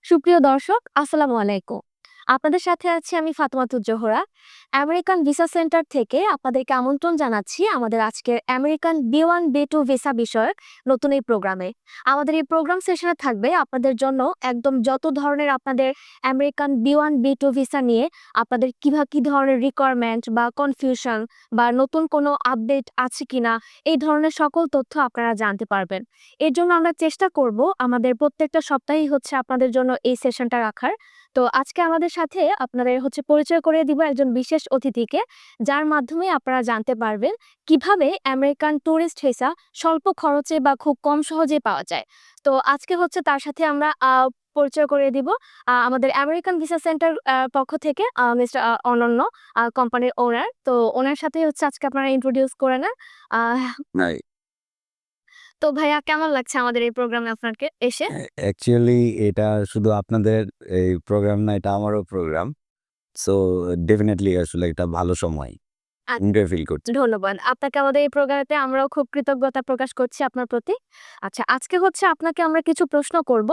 সুপ্রিয় দর্শক, আসসালামু আলাইকুম। আপনাদের সাথে আছি আমি Fatematuz Zohra. American visa centre থেকে আপনাদেরকে আমন্ত্রণ জানাচ্ছি আমাদের আজকের আমেরিকান B1 B2 ভিসা বিষয়ক নতুন এই প্রোগ্রামে। আমাদের এই প্রোগ্রাম সেশনে থাকবে আপনাদের জন্য একদম যত ধরনের আপনাদের আমেরিকান B1 B2 ভিসা নিয়ে আপনাদের কি ধরনের রিকোয়ারমেন্ট বা কনফিউশন বা নতুন কোনো আপডেট আছে কিনা এই ধরনের সকল তথ্য আপনারা জানতে পারবেন। এর জন্য আমরা চেষ্টা করব আমাদের প্রত্যেকটা সপ্তাহেই হচ্ছে আপনাদের জন্য এই সেশনটা রাখার। তো আজকে আমাদের সাথে আপনাদের হচ্ছে পরিচয় করিয়ে দিব একজন বিশেষ অতিথিকে, যার মাধ্যমে আপনারা জানতে পারবেন কিভাবে আমেরিকান টুরিস্ট ভিসা স্বল্প খরচে বা খুব কম সহজে পাওয়া যায়। তো আজকে হচ্ছে তার সাথে আমরা পরিচয় করিয়ে দিব আমাদের আমেরিকান ভিসা সেন্টার পক্ষ থেকে মিস্টার অনন্য, কোম্পানির ওনার। তো ওনার সাথে হচ্ছে আজকে আপনারা ইন্ট্রোডিউস করে নেন। আহ নাই। তো ভাইয়া কেমন লাগছে আমাদের এই প্রোগ্রামে আপনাকে এসে? অ্যাকচুয়ালি এটা শুধু আপনাদের এই প্রোগ্রাম না, এটা আমারও প্রোগ্রাম। সো ডেফিনিটলি আসলে এটা ভালো সময়। এনজয় ফিল করছি। ধন্যবাদ। আপনাকে আমাদের এই প্রোগ্রামেতে আমরাও খুব কৃতজ্ঞতা প্রকাশ করছি আপনার প্রতি। আচ্ছা, আজকে হচ্ছে আপনাকে আমরা কিছু প্রশ্ন করব।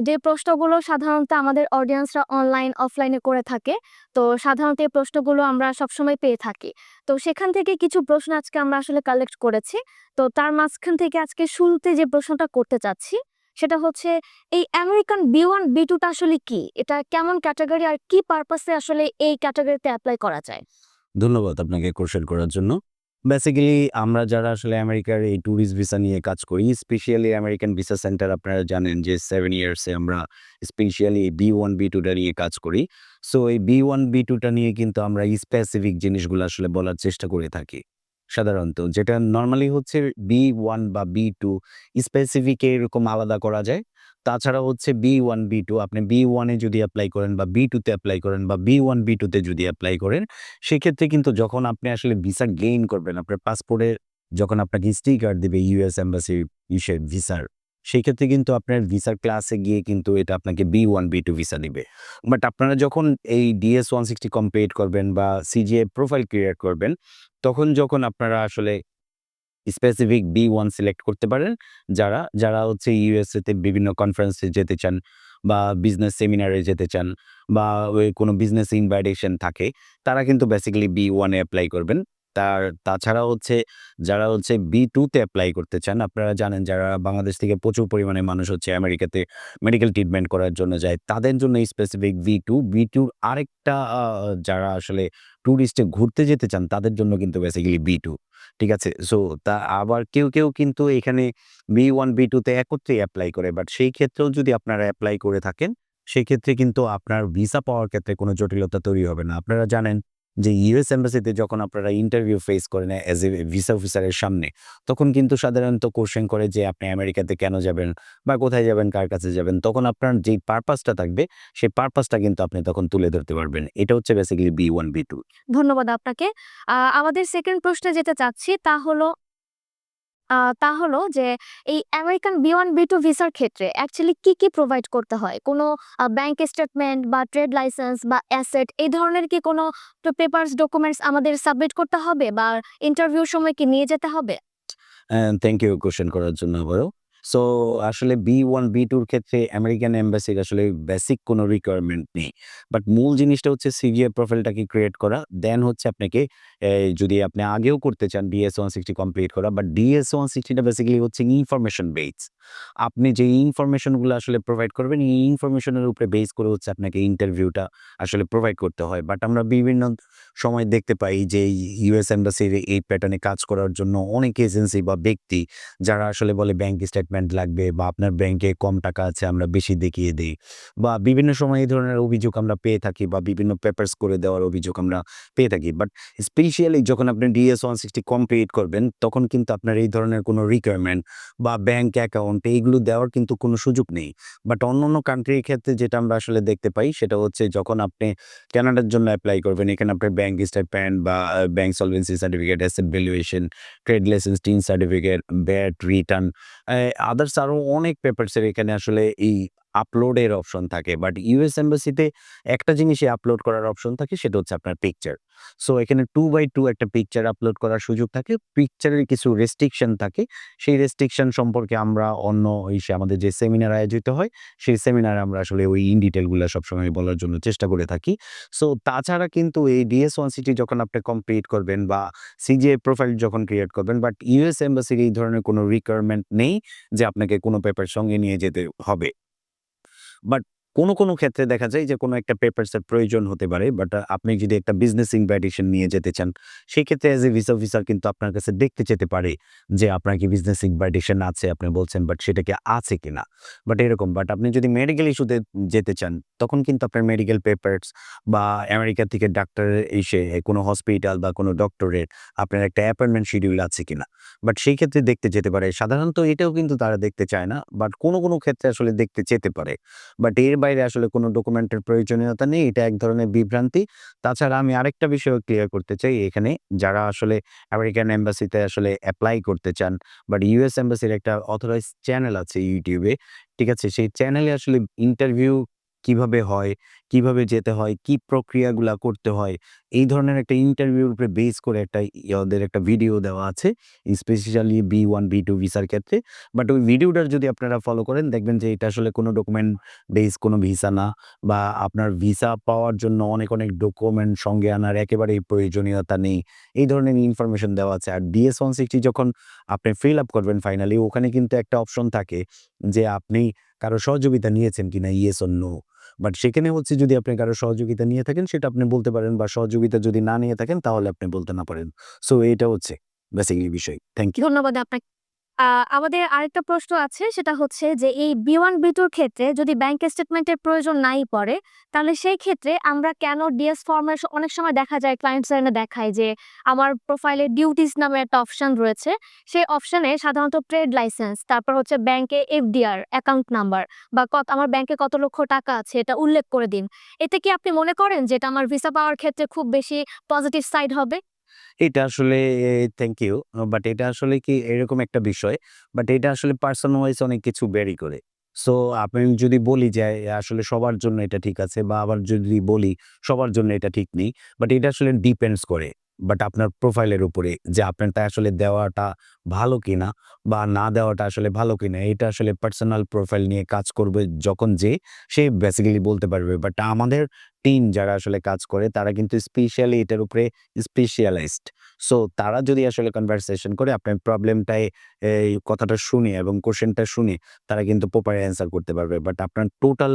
যে প্রশ্নগুলো সাধারণত আমাদের অডিয়েন্সরা অনলাইন, অফলাইনে করে থাকে। তো সাধারণত এই প্রশ্নগুলো আমরা সবসময় পেয়ে থাকি। তো সেখান থেকে কিছু প্রশ্ন আজকে আমরা আসলে কালেক্ট করেছি। তো তার মাঝখান থেকে আজকে শুরুতে যে প্রশ্নটা করতে চাচ্ছি, সেটা হচ্ছে এই আমেরিকান B1 B2 টা আসলে কি? এটা কেমন ক্যাটেগরি আর কি পারপাস এ আসলে এই ক্যাটেগরিতে এপ্লাই করা যায়? ধন্যবাদ আপনাকে কোশ্চেন করার জন্য। বেসিক্যালি আমরা যারা আসলে আমেরিকার এই ট্যুরিস্ট ভিসা নিয়ে কাজ করি, স্পেশালি আমেরিকান ভিসা সেন্টার আপনারা জানেন যে 7 ইয়ার্স এ আমরা স্পেশালি B1 B2 টা নিয়ে কাজ করি। সো এই B1 B2 টা নিয়ে কিন্তু আমরা স্পেসিফিক জিনিসগুলো আসলে বলার চেষ্টা করে থাকি। সাধারণত যেটা নরমালি হচ্ছে B1 বা B2 স্পেসিফিক এরকম আলাদা করা যায়। তাছাড়া হচ্ছে B1 B2 আপনি B1 এ যদি এপ্লাই করেন বা B2 তে এপ্লাই করেন বা B1 B2 তে যদি এপ্লাই করেন, সেক্ষেত্রে কিন্তু যখন আপনি আসলে ভিসা গেইন করবেন, আপনার পাসপোর্টে যখন আপনাকে স্টিকার দিবে ইউএস এম্বাসি ইসের ভিসার, সেক্ষেত্রে কিন্তু আপনার ভিসার ক্লাসে গিয়ে কিন্তু এটা আপনাকে B1 B2 ভিসা দিবে। বাট আপনারা যখন এই DS-160 কমপ্লিট করবেন বা সিজিএ প্রোফাইল ক্রিয়েট করবেন, তখন যখন আপনারা আসলে স্পেসিফিক B1 সিলেক্ট করতে পারেন। যারা হচ্ছে ইউএসএ তে বিভিন্ন কনফারেন্সে যেতে চান বা বিজনেস সেমিনারে যেতে চান বা ওই কোনো বিজনেস ইনভাইটেশন থাকে, তারা কিন্তু বেসিক্যালি B1 এ এপ্লাই করবেন। তাছাড়া হচ্ছে যারা হচ্ছে B2 তে এপ্লাই করতে চান, আপনারা জানেন যারা বাংলাদেশ থেকে প্রচুর পরিমাণে মানুষ হচ্ছে আমেরিকাতে মেডিকেল ট্রিটমেন্ট করার জন্য যায়, তাদের জন্য স্পেসিফিক B2, B2 র আরেকটা যারা আসলে টুরিস্টে ঘুরতে যেতে চান, তাদের জন্য কিন্তু বেসিক্যালি B2। ঠিক আছে? সো আবার কেউ কিন্তু এখানে B1, B2 তে একত্রেই এপ্লাই করে। বাট সেই ক্ষেত্রেও যদি আপনারা এপ্লাই করে থাকেন, সেক্ষেত্রে কিন্তু আপনার ভিসা পাওয়ার ক্ষেত্রে কোনো জটিলতা তৈরি হবে না। আপনারা জানেন যে ইউএস এম্বাসিতে যখন আপনারা ইন্টারভিউ ফেস করেন অ্যাজ এ ভিসা অফিসারের সামনে, তখন কিন্তু সাধারণত কোয়েশ্চেন করে যে আপনি আমেরিকাতে কেন যাবেন বা কোথায় যাবেন, কার কাছে যাবেন? তখন আপনার যেই পারপাসটা থাকবে, সেই পারপাসটা কিন্তু আপনি তখন তুলে ধরতে পারবেন। এটা হচ্ছে বেসিক্যালি B1, B2। ধন্যবাদ আপনাকে। আমাদের সেকেন্ড প্রশ্নে যেতে চাচ্ছি তা হলো যে এই আমেরিকান B1 B2 ভিসার ক্ষেত্রে অ্যাকচুয়ালি কি প্রোভাইড করতে হয়? কোনো ব্যাংক স্টেটমেন্ট বা ট্রেড লাইসেন্স বা অ্যাসেট এই ধরনের কি কোনো পেপারস ডকুমেন্টস আমাদের সাবমিট করতে হবে বা ইন্টারভিউর সময় কি নিয়ে যেতে হবে? থ্যাংক ইউ কোয়েশ্চেন করার জন্য আবারও। সো আসলে B1, B2 র ক্ষেত্রে আমেরিকান এম্বাসির আসলে বেসিক কোনো রিকোয়ারমেন্ট নেই। বাট মূল জিনিসটা হচ্ছে সিজিএ প্রোফাইলটাকে ক্রিয়েট করা। দেন হচ্ছে আপনাকে যদি আপনি আগেও করতে চান DS-160 কমপ্লিট করা। বাট DS-160 টা বেসিক্যালি হচ্ছে ইনফরমেশন বেস। আপনি যে ইনফরমেশন গুলো আসলে প্রোভাইড করবেন, এই ইনফরমেশনের উপরে বেস করে হচ্ছে আপনাকে ইন্টারভিউটা আসলে প্রোভাইড করতে হয়। বাট আমরা বিভিন্ন সময় দেখতে পাই যে ইউএস এম্বাসির এই প্যাটার্নে কাজ করার জন্য অনেক এজেন্সি বা ব্যক্তি যারা আসলে বলে ব্যাংক স্টেটমেন্ট লাগবে বা আপনার ব্যাংকে কম টাকা আছে আমরা বেশি দেখিয়ে দেই বা বিভিন্ন সময় এই ধরনের অভিযোগ আমরা পেয়ে থাকি বা বিভিন্ন পেপারস করে দেওয়ার অভিযোগ আমরা পেয়ে থাকি। বাট স্পেশালি যখন আপনি DS-160 কমপ্লিট করবেন, তখন কিন্তু আপনার এই ধরনের কোনো রিকোয়ারমেন্ট বা ব্যাংক অ্যাকাউন্ট এইগুলো দেওয়ার কিন্তু কোনো সুযোগ নেই। বাট অন্যান্য কান্ট্রির ক্ষেত্রে যেটা আমরা আসলে দেখতে পাই সেটা হচ্ছে যখন আপনি কানাডার জন্য এপ্লাই করবেন, এখানে আপনার ব্যাংক স্টেটমেন্ট বা bank solvency certificate, asset valuation, trade licence, tin certificate, VAT return, others আরো অনেক পেপারস এর এখানে আসলে এই আপলোডের অপশন থাকে। বাট ইউএস এম্বাসিতে একটা জিনিসই আপলোড করার অপশন থাকে, সেটা হচ্ছে আপনার পিকচার। সো এখানে 2x2 একটা পিকচার আপলোড করার সুযোগ থাকে। পিকচারের কিছু রেস্ট্রিকশন থাকে। সেই রেস্ট্রিকশন সম্পর্কে আমরা অন্য আমাদের যে সেমিনার আয়োজিত হয়, সেই সেমিনারে আমরা আসলে ওই ইন ডিটেইল গুলা সবসময় বলার জন্য চেষ্টা করে থাকি। সো তাছাড়া কিন্তু এই DS-160 যখন আপনি কমপ্লিট করবেন বা সিজিএ প্রোফাইল যখন ক্রিয়েট করবেন, বাট ইউএস এম্বাসির এই ধরনের কোনো রিকোয়ারমেন্ট নেই যে আপনাকে কোনো পেপার সঙ্গে নিয়ে যেতে হবে। বাট কোনো ক্ষেত্রে দেখা যায় যে কোনো একটা পেপারস এর প্রয়োজন হতে পারে। বাট আপনি যদি একটা বিজনেস ইনভাইটেশন নিয়ে যেতে চান, সেক্ষেত্রে অ্যাজ এ ভিসা অফিসার কিন্তু আপনার কাছে দেখতে যেতে পারে যে আপনার কি বিজনেস ইনভাইটেশন আছে, আপনি বলছেন বাট সেটা কি আছে কিনা? বাট এরকম। বাট আপনি যদি মেডিকেল ইস্যুতে যেতে চান, তখন কিন্তু আপনার মেডিকেল পেপারস বা আমেরিকা থেকে ডাক্তার এসে কোনো হসপিটাল বা কোনো ডক্টরের আপনার একটা অ্যাপয়েন্টমেন্ট শিডিউল আছে কিনা? বাট সেই ক্ষেত্রে দেখতে যেতে পারে। সাধারণত এটাও কিন্তু তারা দেখতে চায় না। বাট কোনো ক্ষেত্রে আসলে দেখতে যেতে পারে। বাট এর বাইরে আসলে কোনো ডকুমেন্টের প্রয়োজনীয়তা নেই। এটা এক ধরনের বিভ্রান্তি। তাছাড়া আমি আরেকটা বিষয়ও ক্লিয়ার করতে চাই এখানে, যারা আসলে আমেরিকান এম্বাসিতে আসলে এপ্লাই করতে চান, বাট ইউএস এম্বাসির একটা অথরাইজড চ্যানেল আছে YouTube এ। ঠিক আছে? সেই চ্যানেলে আসলে ইন্টারভিউ কিভাবে হয়, কিভাবে যেতে হয়, কি প্রক্রিয়াগুলা করতে হয়, এই ধরনের একটা ইন্টারভিউর উপরে বেস করে একটা ওদের একটা ভিডিও দেওয়া আছে, স্পেশালি B1, B2 ভিসার ক্ষেত্রে। বাট ওই ভিডিওটার যদি আপনারা ফলো করেন, দেখবেন যে এটা আসলে কোনো ডকুমেন্ট বেস কোনো ভিসা না, বা আপনার ভিসা পাওয়ার জন্য অনেক ডকুমেন্ট সঙ্গে আনার একেবারেই প্রয়োজনীয়তা নেই। এই ধরনের ইনফরমেশন দেওয়া আছে। আর DS-160 যখন আপনি ফিল আপ করবেন ফাইনালি, ওখানে কিন্তু একটা অপশন থাকে যে আপনি কারো সহযোগিতা নিয়েছেন কিনা, ইয়েস অর নো। বাট সেখানে হচ্ছে যদি আপনি কারো সহযোগিতা নিয়ে থাকেন, সেটা আপনি বলতে পারেন, বা সহযোগিতা যদি না নিয়ে থাকেন তাহলে আপনি বলতে না পারেন। সো এটা হচ্ছে বেসিক্যালি বিষয়। Thank you. ধন্যবাদ আপনাকে। আমাদের আরেকটা প্রশ্ন আছে, সেটা হচ্ছে যে এই B1 B2 র ক্ষেত্রে যদি ব্যাংক স্টেটমেন্টের প্রয়োজন নাই পড়ে, তাহলে সেই ক্ষেত্রে আমরা কেন ডিএস ফর্মের অনেক সময় দেখা যায় ক্লায়েন্ট সাইনে দেখায় যে আমার প্রোফাইলে ডিউটিস নামে একটা অপশন রয়েছে। সেই অপশনে সাধারণত ট্রেড লাইসেন্স, তারপর হচ্ছে ব্যাংকে এফডিআর অ্যাকাউন্ট নাম্বার বা আমার ব্যাংকে কত লক্ষ টাকা আছে এটা উল্লেখ করে দিন। এতে কি আপনি মনে করেন যে এটা আমার ভিসা পাওয়ার ক্ষেত্রে খুব বেশি পজিটিভ সাইড হবে? এটা আসলে থ্যাংক ইউ। বাট এটা আসলে কি এরকম একটা বিষয়, বাট এটা আসলে পারসন ওয়াইজ অনেক কিছু ভ্যারি করে। সো আমি যদি বলি যে আসলে সবার জন্য এটা ঠিক আছে, বা আবার যদি বলি সবার জন্য এটা ঠিক নেই, বাট এটা আসলে ডিপেন্ডস করে। বাট আপনার প্রোফাইলের উপরে যে আপনারটা আসলে দেওয়াটা ভালো কিনা বা না দেওয়াটা আসলে ভালো কিনা, এটা আসলে পার্সোনাল প্রোফাইল নিয়ে কাজ করবে যখন সে বেসিক্যালি বলতে পারবে। বাট আমাদের টিম যারা আসলে কাজ করে, তারা কিন্তু স্পেশালি এটার উপরে স্পেশালাইজড। সো তারা যদি আসলে কনভারসেশন করে আপনার প্রবলেমটায় এই কথাটা শুনে এবং কোয়েশ্চেনটা শুনে, তারা কিন্তু প্রপার অ্যান্সার করতে পারবে। বাট আপনার টোটাল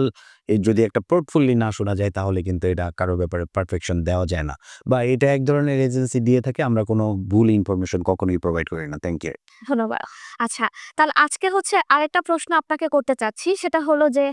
যদি একটা পোর্টফোলিও না শোনা যায়, তাহলে কিন্তু এটা কারো ব্যাপারে পারফেকশন দেওয়া যায় না। বা এটা এক ধরনের এজেন্সি দিয়ে থাকে, আমরা কোনো ভুল ইনফরমেশন কখনোই প্রোভাইড করি না। Thank you. ধন্যবাদ। আচ্ছা, তাহলে আজকে হচ্ছে আরেকটা প্রশ্ন আপনাকে করতে চাচ্ছি। সেটা হলো যে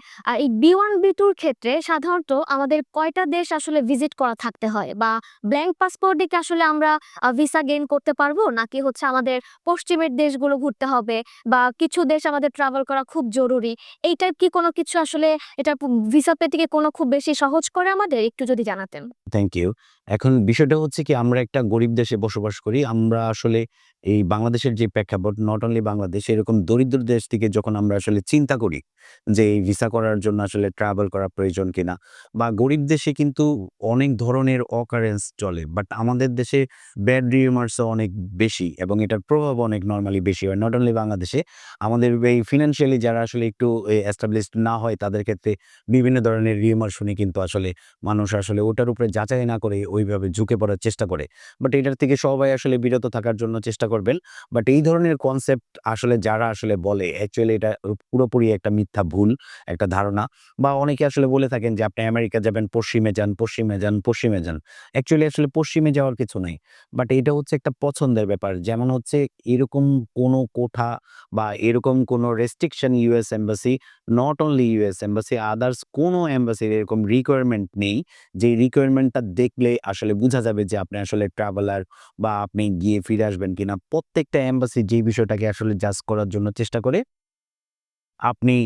এই B1 B2 র ক্ষেত্রে সাধারণত আমাদের কয়টা দেশ আসলে ভিজিট করা থাকতে হয়? বা ব্ল্যাংক পাসপোর্ট দিয়ে কি আসলে আমরা ভিসা গেইন করতে পারবো? নাকি হচ্ছে আমাদের পশ্চিমের দেশগুলো ঘুরতে হবে, বা কিছু দেশ আমাদের ট্রাভেল করা খুব জরুরি? এই টাইপ কি কোনো কিছু আসলে এটা ভিসা পেতে কি কোনো খুব বেশি সহজ করে আমাদের? একটু যদি জানাতেন। Thank you. এখন বিষয়টা হচ্ছে কি, আমরা একটা গরিব দেশে বসবাস করি। আমরা আসলে এই বাংলাদেশের যে প্রেক্ষাপট, নট অনলি বাংলাদেশ, এরকম দরিদ্র দেশ থেকে যখন আমরা আসলে চিন্তা করি যে এই ভিসা করার জন্য আসলে ট্রাভেল করা প্রয়োজন কিনা, বা গরিব দেশে কিন্তু অনেক ধরনের অকারেন্স চলে। বাট আমাদের দেশে ব্যাড রিউমার্স ও অনেক বেশি, এবং এটার প্রভাব অনেক নরমালি বেশি হয়। নট অনলি বাংলাদেশে, আমাদের এই ফিন্যান্সিয়ালি যারা আসলে একটু এস্টাবলিশড না হয়, তাদের ক্ষেত্রে বিভিন্ন ধরনের রিউমার শুনে কিন্তু আসলে মানুষ আসলে ওটার উপরে যাচাই না করে ওইভাবে ঝুঁকে পড়ার চেষ্টা করে। বাট এটার থেকে সবাই আসলে বিরত থাকার জন্য চেষ্টা করবেন। বাট এই ধরনের কনসেপ্ট আসলে যারা আসলে বলে, অ্যাকচুয়ালি এটা পুরোপুরি একটা মিথ্যা ভুল একটা ধারণা। বা অনেকে আসলে বলে থাকেন যে আপনি আমেরিকা যাবেন, পশ্চিমে যান, পশ্চিমে যান, পশ্চিমে যান। অ্যাকচুয়ালি আসলে পশ্চিমে যাওয়ার কিছু নাই। বাট এটা হচ্ছে একটা পছন্দের ব্যাপার। যেমন হচ্ছে এরকম কোনো কোঠা বা এরকম কোনো restriction US embassy, not only US embassy, others কোনো এম্বাসির এরকম রিকোয়ারমেন্ট নেই, যে রিকোয়ারমেন্টটা দেখলে আসলে বুঝা যাবে যে আপনি আসলে ট্রাভেলার, বা আপনি গিয়ে ফিরে আসবেন কিনা। প্রত্যেকটা এম্বাসি যে বিষয়টাকে আসলে জাজ করার জন্য চেষ্টা করে, আপনি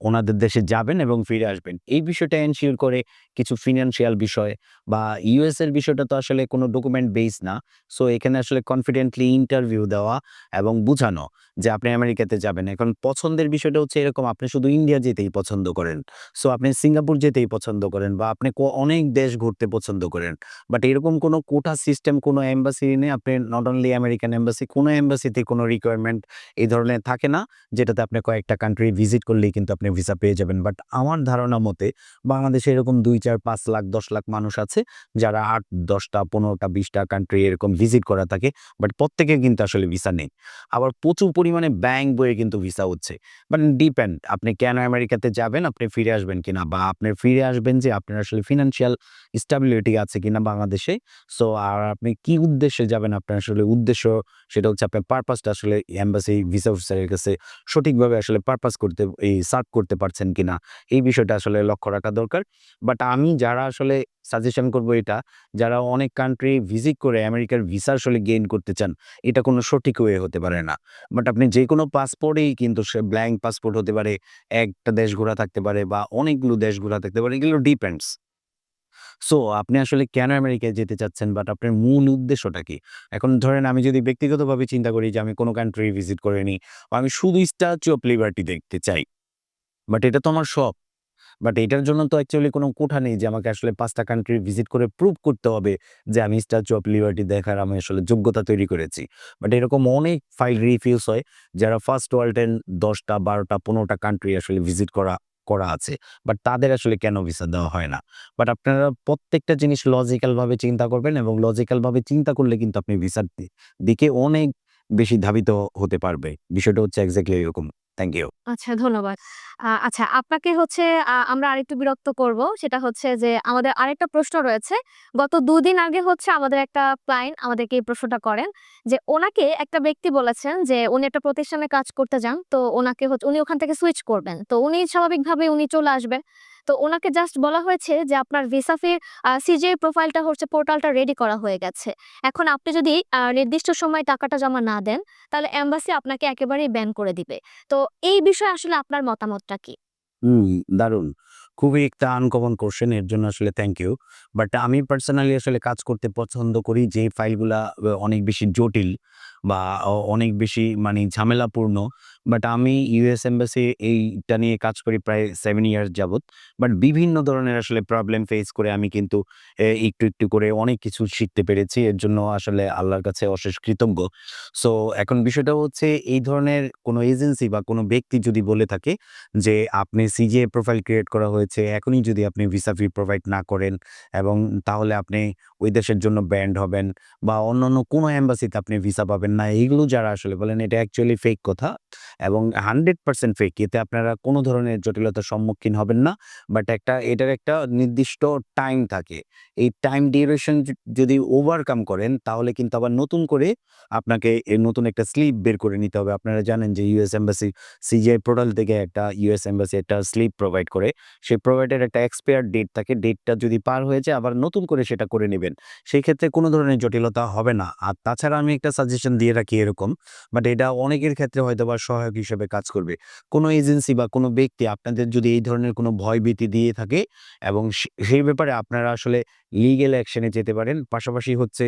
ওনাদের দেশে যাবেন এবং ফিরে আসবেন। এই বিষয়টা এনশিওর করে কিছু ফিন্যান্সিয়াল বিষয়, বা ইউএস এর বিষয়টা তো আসলে কোনো ডকুমেন্ট বেস না। সো এখানে আসলে কনফিডেন্টলি ইন্টারভিউ দেওয়া এবং বুঝানো যে আপনি আমেরিকাতে যাবেন। এখন পছন্দের বিষয়টা হচ্ছে এরকম, আপনি শুধু ইন্ডিয়া যেতেই পছন্দ করেন। সো আপনি সিঙ্গাপুর যেতেই পছন্দ করেন বা আপনি অনেক দেশ ঘুরতে পছন্দ করেন। বাট এরকম কোনো কোটা সিস্টেম কোনো এম্বাসি নেই। আপনি নট অনলি আমেরিকান এম্বাসি, কোনো এম্বাসিতে কোনো রিকোয়ারমেন্ট এই ধরনের থাকে না, যেটাতে আপনি কয়েকটা কান্ট্রি ভিজিট করলেই কিন্তু আপনি ভিসা পেয়ে যাবেন। বাট আমার ধারণা মতে বাংলাদেশে এরকম ২, ৪, ৫ লাখ, ১০ লাখ মানুষ আছে যারা ৮, ১০টা, ১৫টা, ২০টা কান্ট্রি এরকম ভিজিট করা থাকে। বাট প্রত্যেকের কিন্তু আসলে ভিসা নেই। আবার প্রচুর পরিমাণে ব্যাংক বইয়ে কিন্তু ভিসা হচ্ছে। বাট ডিপেন্ড আপনি কেন আমেরিকাতে যাবেন, আপনি ফিরে আসবেন কিনা, বা আপনি ফিরে আসবেন যে আপনার আসলে ফিন্যান্সিয়াল স্টেবিলিটি আছে কিনা বাংলাদেশে। সো আর আপনি কি উদ্দেশ্যে যাবেন, আপনার আসলে উদ্দেশ্য সেটা হচ্ছে আপনার পারপাসটা আসলে এম্বাসি ভিসা অফিসারের কাছে সঠিকভাবে আসলে পারপাস করতে সার্ভ করতে পারছেন কিনা, এই বিষয়টা আসলে লক্ষ্য রাখা দরকার। বাট আমি যারা আসলে সাজেশন করব এটা, যারা অনেক কান্ট্রি ভিজিট করে আমেরিকার ভিসা আসলে গেইন করতে চান, এটা কোনো সঠিক ওয়ে হতে পারে না। বাট আপনি যেকোনো পাসপোর্টেই কিন্তু সে ব্ল্যাংক পাসপোর্ট হতে পারে, একটা দেশ ঘোরা থাকতে পারে বা অনেকগুলো দেশ ঘোরা থাকতে পারে। এগুলো ডিপেন্ডস। সো আপনি আসলে কেন আমেরিকায় যেতে চাচ্ছেন, বাট আপনার মূল উদ্দেশ্যটা কি? এখন ধরেন আমি যদি ব্যক্তিগতভাবে চিন্তা করি যে আমি কোনো কান্ট্রি ভিজিট করিনি বা আমি শুধু স্ট্যাচু অফ লিবার্টি দেখতে চাই। বাট এটা তো আমার শখ। বাট এটার জন্য তো অ্যাকচুয়ালি কোনো কোঠা নেই যে আমাকে আসলে ৫ টা কান্ট্রি ভিজিট করে প্রুভ করতে হবে যে আমি স্ট্যাচু অফ লিবার্টি দেখার আমি আসলে যোগ্যতা তৈরি করেছি। বাট এরকম অনেক ফাইল রিফিউজ হয় যারা ফার্স্ট ওয়ার্ল্ডের ১০ টা, ১২ টা, ১৫ টা কান্ট্রি আসলে ভিজিট করা করা আছে। বাট তাদের আসলে কেন ভিসা দেওয়া হয় না? বাট আপনারা প্রত্যেকটা জিনিস লজিক্যাল ভাবে চিন্তা করবেন এবং লজিক্যাল ভাবে চিন্তা করলে কিন্তু আপনি ভিসার দিকে অনেক বেশি ধাবিত হতে পারবে। বিষয়টা হচ্ছে এক্সাক্টলি এরকম। Thank you. আচ্ছা, ধন্যবাদ। আচ্ছা, আপনাকে হচ্ছে আমরা আরেকটু বিরক্ত করব। সেটা হচ্ছে যে আমাদের আরেকটা প্রশ্ন রয়েছে। গত ২ দিন আগে হচ্ছে আমাদের একটা ক্লায়েন্ট আমাদেরকে এই প্রশ্নটা করেন যে ওনাকে একটা ব্যক্তি বলেছেন যে উনি একটা প্রতিষ্ঠানে কাজ করতে যান। তো ওনাকে উনি ওখান থেকে সুইচ করবেন। তো উনি স্বাভাবিকভাবে উনি চলে আসবেন। তো ওনাকে জাস্ট বলা হয়েছে যে আপনার ভিসা ফির সিজিআই প্রোফাইলটা হচ্ছে পোর্টালটা রেডি করা হয়ে গেছে। এখন আপনি যদি নির্দিষ্ট সময়ে টাকাটা জমা না দেন, তাহলে এম্বাসি আপনাকে একেবারেই ব্যান করে দিবে। তো এই বিষয়ে আসলে আপনার মতামতটা কি? হুম, দারুণ। খুবই একটা আনকমন কোয়েশ্চেন, এর জন্য আসলে থ্যাংক ইউ। বাট আমি পার্সোনালি আসলে কাজ করতে পছন্দ করি যে ফাইলগুলা অনেক বেশি জটিল বা অনেক বেশি মানে ঝামেলাপূর্ণ। বাট আমি ইউএস এম্বাসি এইটা নিয়ে কাজ করি প্রায় 7 ইয়ার্স যাবৎ। বাট বিভিন্ন ধরনের আসলে প্রবলেম ফেস করে আমি কিন্তু একটু, একটু করে অনেক কিছু শিখতে পেরেছি। এর জন্য আসলে আল্লাহর কাছে অশেষ কৃতজ্ঞ। সো এখন বিষয়টা হচ্ছে এই ধরনের কোনো এজেন্সি বা কোনো ব্যক্তি যদি বলে থাকে যে আপনি সিজিএ প্রোফাইল ক্রিয়েট করা হয়েছে, এখনই যদি আপনি ভিসা ফি প্রোভাইড না করেন এবং তাহলে আপনি ওই দেশের জন্য ব্যান্ড হবেন বা অন্যান্য কোনো এম্বাসিতে আপনি ভিসা পাবেন না। এইগুলো যারা আসলে বলেন এটা অ্যাকচুয়ালি ফেক কথা এবং 100% ফেক। এতে আপনারা কোনো ধরনের জটিলতার সম্মুখীন হবেন না। বাট এটার একটা নির্দিষ্ট টাইম থাকে। এই টাইম ডিউরেশন যদি ওভারকাম করেন তাহলে কিন্তু আবার নতুন করে আপনাকে নতুন একটা স্লিপ বের করে নিতে হবে। আপনারা জানেন যে ইউএস এম্বাসি সিজিআই পোর্টাল থেকে একটা ইউএস এম্বাসি একটা স্লিপ প্রোভাইড করে। সেই প্রোভাইডের একটা এক্সপায়ার ডেট থাকে। ডেটটা যদি পার হয়ে যায় আবার নতুন করে সেটা করে নিবেন। সেই ক্ষেত্রে কোনো ধরনের জটিলতা হবে না। আর তাছাড়া আমি একটা সাজেশন দিয়ে রাখি এরকম, বাট এটা অনেকের ক্ষেত্রে হয়তোবা সহায়ক হিসেবে কাজ করবে। কোনো এজেন্সি বা কোনো ব্যক্তি আপনাদের যদি এই ধরনের কোনো ভয়ভীতি দিয়ে থাকে এবং সেই ব্যাপারে আপনারা আসলে লিগ্যাল অ্যাকশন এ যেতে পারেন। পাশাপাশি হচ্ছে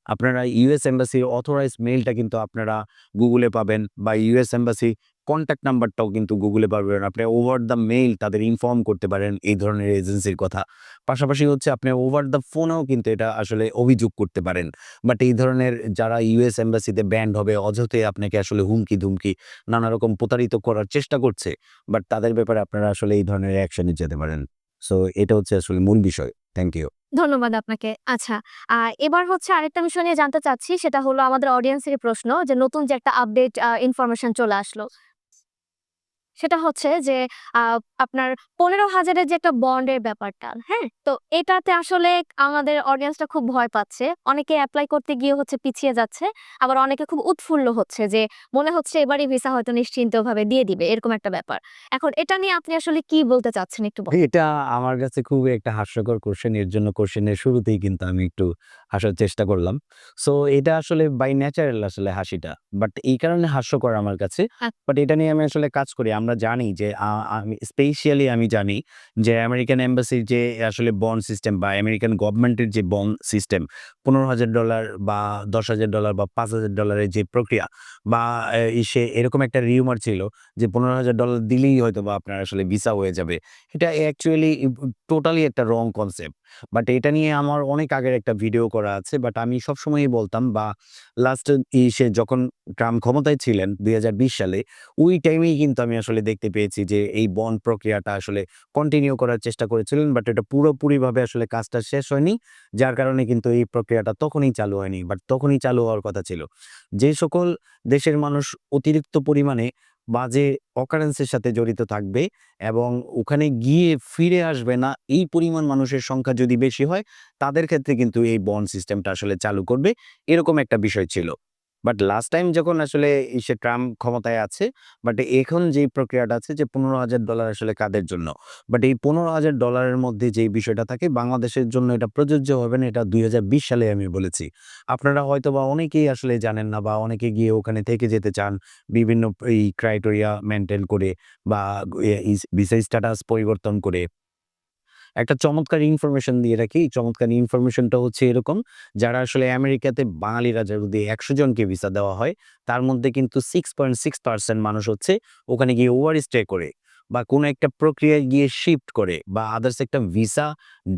আপনারা ইউএস এম্বাসির অথরাইজড মেইলটা কিন্তু আপনারা গুগলে পাবেন বা ইউএস এম্বাসি কনট্যাক্ট নাম্বারটাও কিন্তু গুগলে পাবেন। আপনি ওভার দ্য মেইল তাদের ইনফর্ম করতে পারেন এই ধরনের এজেন্সির কথা। পাশাপাশি হচ্ছে আপনি ওভার দ্য ফোনেও কিন্তু এটা আসলে অভিযোগ করতে পারেন। বাট এই ধরনের যারা ইউএস এম্বাসিতে ব্যান্ড হবে অযথাই আপনাকে আসলে হুমকি-ধুমকি নানা রকম প্রতারিত করার চেষ্টা করছে। বাট তাদের ব্যাপারে আপনারা আসলে এই ধরনের অ্যাকশনে যেতে পারেন। সো এটা হচ্ছে আসলে মূল বিষয়। Thank you. ধন্যবাদ আপনাকে। আচ্ছা, এবার হচ্ছে আরেকটা বিষয় নিয়ে জানতে চাচ্ছি। সেটা হলো আমাদের অডিয়েন্সেরই প্রশ্ন যে নতুন যে একটা আপডেট ইনফরমেশন চলে আসলো। সেটা হচ্ছে যে আ আপনার ১৫,০০০ এর যে একটা বন্ডের ব্যাপারটা, হ্যাঁ? তো এটাতে আসলে আমাদের অডিয়েন্সটা খুব ভয় পাচ্ছে। অনেকে এপ্লাই করতে গিয়ে হচ্ছে পিছিয়ে যাচ্ছে। আবার অনেকে খুব উৎফুল্ল হচ্ছে যে মনে হচ্ছে এবারই ভিসা হয়তো নিশ্চিন্তভাবে দিয়ে দিবে। এরকম একটা ব্যাপার। এখন এটা নিয়ে আপনি আসলে কি বলতে চাচ্ছেন একটু এটা আমার কাছে খুবই একটা হাস্যকর কোয়েশ্চেন। এর জন্য কোয়েশ্চেনের শুরুতেই কিন্তু আমি একটু হাসার চেষ্টা করলাম। সো এটা আসলে বাই ন্যাচারাল আসলে হাসিটা। বাট এই কারণে হাস্যকর আমার কাছে। বাট এটা নিয়ে আমি আসলে কাজ করি। আমরা জানি যে আমি স্পেশালি আমি জানি যে আমেরিকান এম্বাসির যে আসলে বন্ড সিস্টেম বা আমেরিকান গভর্নমেন্টের যে বন্ড সিস্টেম $15,000 বা $10,000 বা $5,000 এর যে প্রক্রিয়া বা এরকম একটা রিউমার ছিল যে $15,000 দিলেই হয়তোবা আপনার আসলে ভিসা হয়ে যাবে। এটা অ্যাকচুয়ালি টোটালি একটা রং কনসেপ্ট। বাট এটা নিয়ে আমার অনেক আগের একটা ভিডিও করা আছে। বাট আমি সবসময়ই বলতাম বা লাস্ট যখন ট্রাম্প ক্ষমতায় ছিলেন ২০২০ সালে, ওই টাইমেই কিন্তু আমি আসলে দেখতে পেয়েছি যে এই বন্ড প্রক্রিয়াটা আসলে কন্টিনিউ করার চেষ্টা করেছিলেন। বাট এটা পুরোপুরিভাবে আসলে কাজটা শেষ হয়নি। যার কারণে কিন্তু এই প্রক্রিয়াটা তখনই চালু হয়নি। বাট তখনই চালু হওয়ার কথা ছিল। যে সকল দেশের মানুষ অতিরিক্ত পরিমাণে বাজে occurrence এর সাথে জড়িত থাকবে এবং ওখানে গিয়ে ফিরে আসবে না, এই পরিমাণ মানুষের সংখ্যা যদি বেশি হয়, তাদের ক্ষেত্রে কিন্তু এই বন্ড সিস্টেমটা আসলে চালু করবে। এরকম একটা বিষয় ছিল। বাট লাস্ট টাইম যখন আসলে ট্রাম্প ক্ষমতায় আছে, বাট এখন যেই প্রক্রিয়াটা আছে যে $15,000 আসলে কাদের জন্য? বাট এই $15,000 এর মধ্যে যেই বিষয়টা থাকে বাংলাদেশের জন্য এটা প্রযোজ্য হবে না, এটা ২০২০ সালে আমি বলেছি। আপনারা হয়তোবা অনেকেই আসলে জানেন না বা অনেকে গিয়ে ওখানে থেকে যেতে চান বিভিন্ন এই ক্রাইটেরিয়া মেইনটেইন করে বা ভিসা স্ট্যাটাস পরিবর্তন করে। একটা চমৎকার ইনফরমেশন দিয়ে রাখি। এই চমৎকার ইনফরমেশনটা হচ্ছে এরকম, যারা আসলে আমেরিকাতে বাঙালিরা যদি ১০০ জনকে ভিসা দেওয়া হয়, তার মধ্যে কিন্তু 6.6% মানুষ হচ্ছে ওখানে গিয়ে ওভারস্টে করে বা কোনো একটা প্রক্রিয়ায় গিয়ে শিফট করে বা আদার্স একটা ভিসা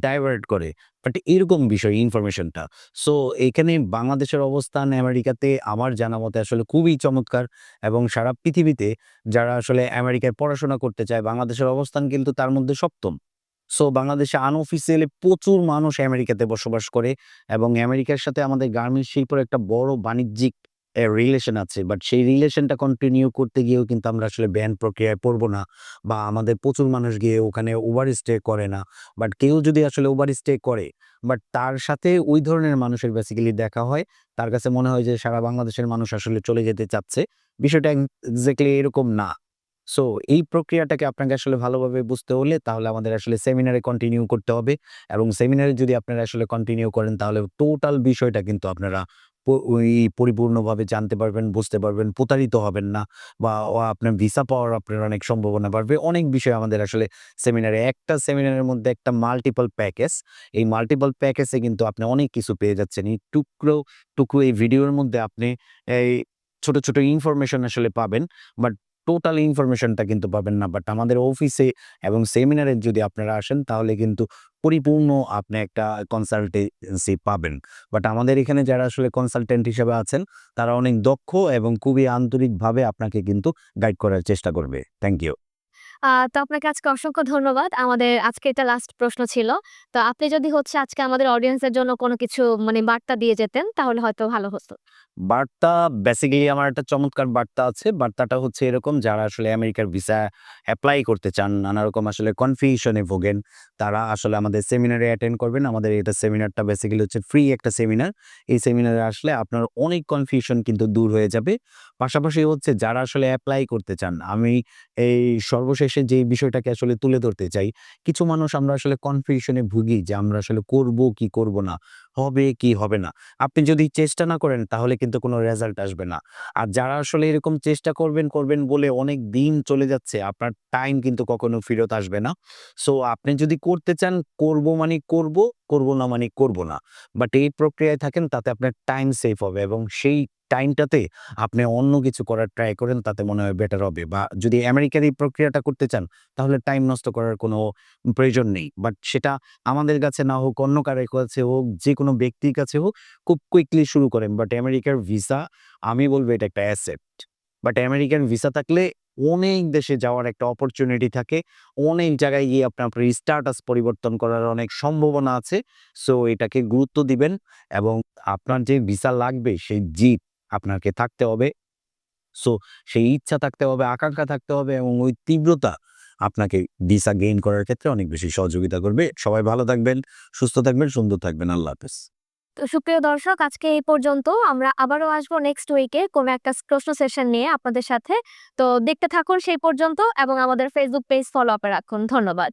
ডাইভার্ট করে। বাট এরকম বিষয় ইনফরমেশনটা। সো এখানে বাংলাদেশের অবস্থান আমেরিকাতে আমার জানা মতে আসলে খুবই চমৎকার এবং সারা পৃথিবীতে যারা আসলে আমেরিকায় পড়াশোনা করতে চায়, বাংলাদেশের অবস্থান কিন্তু তার মধ্যে ৭ম। সো বাংলাদেশে আনঅফিসিয়ালি প্রচুর মানুষ আমেরিকাতে বসবাস করে এবং আমেরিকার সাথে আমাদের গার্মেন্টস শিল্পের একটা বড় বাণিজ্যিক রিলেশন আছে। বাট সেই রিলেশনটা কন্টিনিউ করতে গিয়েও কিন্তু আমরা আসলে ব্যান প্রক্রিয়ায় পড়ব না বা আমাদের প্রচুর মানুষ গিয়ে ওখানে ওভারস্টে করে না। বাট কেউ যদি আসলে ওভারস্টে করে, বাট তার সাথে ওই ধরনের মানুষের বেসিক্যালি দেখা হয়, তার কাছে মনে হয় যে সারা বাংলাদেশের মানুষ আসলে চলে যেতে চাচ্ছে। বিষয়টা এক্সাক্টলি এরকম না। সো এই প্রক্রিয়াটাকে আপনাকে আসলে ভালোভাবে বুঝতে হলে তাহলে আমাদের আসলে সেমিনারে কন্টিনিউ করতে হবে এবং সেমিনারে যদি আপনারা আসলে কন্টিনিউ করেন তাহলে টোটাল বিষয়টা কিন্তু আপনারা ওই পরিপূর্ণভাবে জানতে পারবেন, বুঝতে পারবেন, প্রতারিত হবেন না বা আপনার ভিসা পাওয়ার আপনার অনেক সম্ভাবনা বাড়বে। অনেক বিষয় আমাদের আসলে সেমিনারে, একটা সেমিনারের মধ্যে একটা মাল্টিপল প্যাকেজ। এই মাল্টিপল প্যাকেজে কিন্তু আপনি অনেক কিছু পেয়ে যাচ্ছেন। এই টুকরো এই ভিডিওর মধ্যে আপনি এই ছোট, ছোট ইনফরমেশন আসলে পাবেন। বাট টোটাল ইনফরমেশনটা কিন্তু পাবেন না। বাট আমাদের অফিসে এবং সেমিনারে যদি আপনারা আসেন তাহলে কিন্তু পরিপূর্ণ আপনি একটা কনসালটেন্সি পাবেন। বাট আমাদের এখানে যারা আসলে কনসালটেন্ট হিসেবে আছেন, তারা অনেক দক্ষ এবং খুবই আন্তরিকভাবে আপনাকে কিন্তু গাইড করার চেষ্টা করবে। Thank you. তো আপনাকে আজকে অসংখ্য ধন্যবাদ। আমাদের আজকে এটা লাস্ট প্রশ্ন ছিল। তো আপনি যদি হচ্ছে আজকে আমাদের অডিয়েন্সের জন্য কোনো কিছু মানে বার্তা দিয়ে যেতেন তাহলে হয়তো ভালো হতো। বার্তা বেসিক্যালি আমার একটা চমৎকার বার্তা আছে। বার্তাটা হচ্ছে এরকম, যারা আসলে আমেরিকার ভিসা এপ্লাই করতে চান, নানা রকম আসলে কনফিউশন এ ভোগেন, তারা আসলে আমাদের সেমিনারে অ্যাটেন্ড করবেন। আমাদের এটা সেমিনারটা বেসিক্যালি হচ্ছে ফ্রি একটা সেমিনার। এই সেমিনারে আসলে আপনার অনেক কনফিউশন কিন্তু দূর হয়ে যাবে। পাশাপাশি হচ্ছে যারা আসলে এপ্লাই করতে চান, আমি এই সর্বশেষে যেই বিষয়টাকে আসলে তুলে ধরতে চাই, কিছু মানুষ আমরা আসলে কনফিউশন এ ভুগি যে আমরা আসলে করব কি করব না, হবে কি হবে না। আপনি যদি চেষ্টা না করেন তাহলে কিন্তু কোনো রেজাল্ট আসবে না। আর যারা আসলে এরকম চেষ্টা করবেন বলে অনেক দিন চলে যাচ্ছে, আপনার টাইম কিন্তু কখনো ফেরত আসবে না। সো আপনি যদি করতে চান, করব মানে করব, করব না মানে করব না। বাট এই প্রক্রিয়ায় থাকেন তাতে আপনার টাইম সেভ হবে এবং সেই টাইমটাতে আপনি অন্য কিছু করার ট্রাই করেন, তাতে মনে হয় বেটার হবে। বা যদি আমেরিকার এই প্রক্রিয়াটা করতে চান তাহলে টাইম নষ্ট করার কোনো প্রয়োজন নেই। বাট সেটা আমাদের কাছে না হোক, অন্য কারো কাছে হোক, যেকোনো ব্যক্তির কাছে হোক, খুব কুইকলি শুরু করেন। বাট আমেরিকার ভিসা, আমি বলব এটা একটা অ্যাসেট। বাট আমেরিকান ভিসা থাকলে অনেক দেশে যাওয়ার একটা অপরচুনিটি থাকে। অনেক জায়গায় গিয়ে আপনার স্ট্যাটাস পরিবর্তন করার অনেক সম্ভাবনা আছে। সো এটাকে গুরুত্ব দিবেন এবং আপনার যে ভিসা লাগবে সেই জিদ আপনাকে থাকতে হবে। সো সেই ইচ্ছা থাকতে হবে, আকাঙ্ক্ষা থাকতে হবে এবং ওই তীব্রতা আপনাকে ভিসা গেইন করার ক্ষেত্রে অনেক বেশি সহযোগিতা করবে। সবাই ভালো থাকবেন, সুস্থ থাকবেন, সুন্দর থাকবেন। আল্লাহ হাফেজ। তো সুপ্রিয় দর্শক, আজকে এই পর্যন্ত। আমরা আবারও আসবো নেক্সট উইকে কোনো একটা প্রশ্ন সেশন নিয়ে আপনাদের সাথে। তো দেখতে থাকুন সেই পর্যন্ত এবং আমাদের ফেসবুক পেজ ফলো আপে রাখুন। ধন্যবাদ।